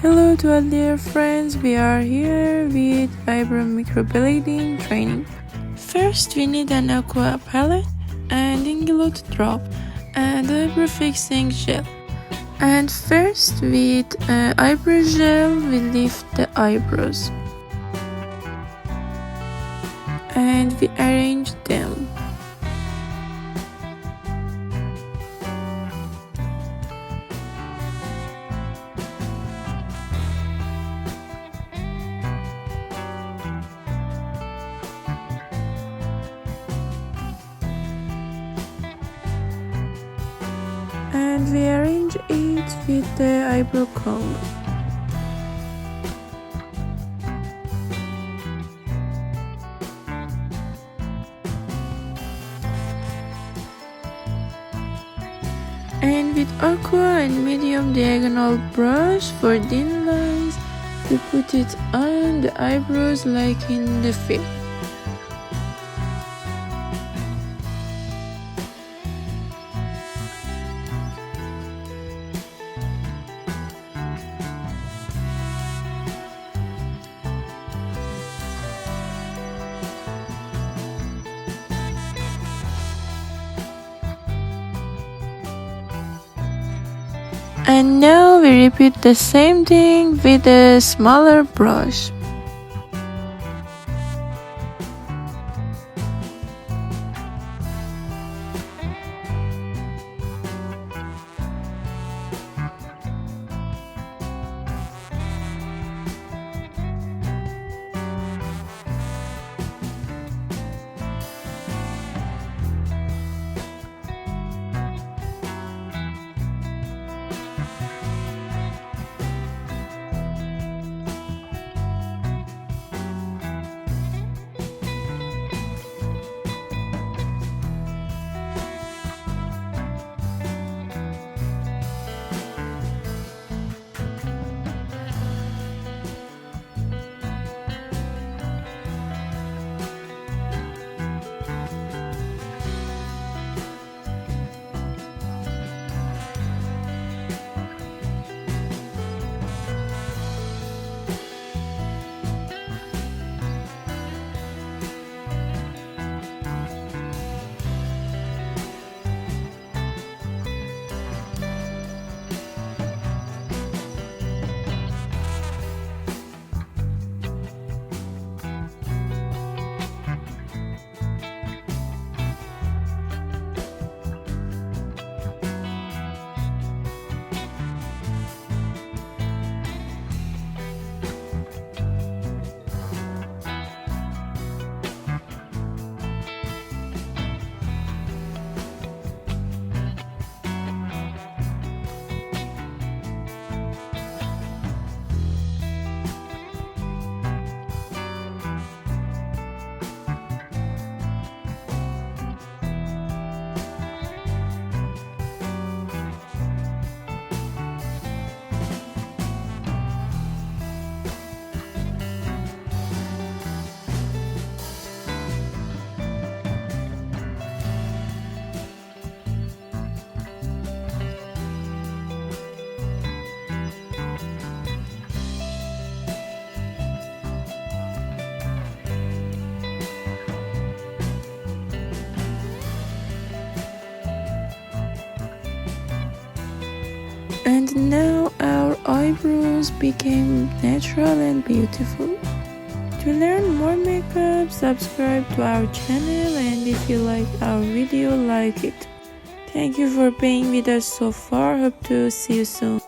Hello to all dear friends, we are here with Eyebrow microblading training. First we need an aqua palette and Inglot drop and eyebrow fixing gel. And first with eyebrow gel we lift the eyebrows and we arrange them. And we arrange it with the eyebrow comb. And with aqua and medium diagonal brush for thin lines, we put it on the eyebrows like in the film. And now we repeat the same thing with a smaller brush. And now our eyebrows became natural and beautiful. To learn more makeup, subscribe to our channel, and if you like our video, like it. Thank you for being with us so far. Hope to see you soon.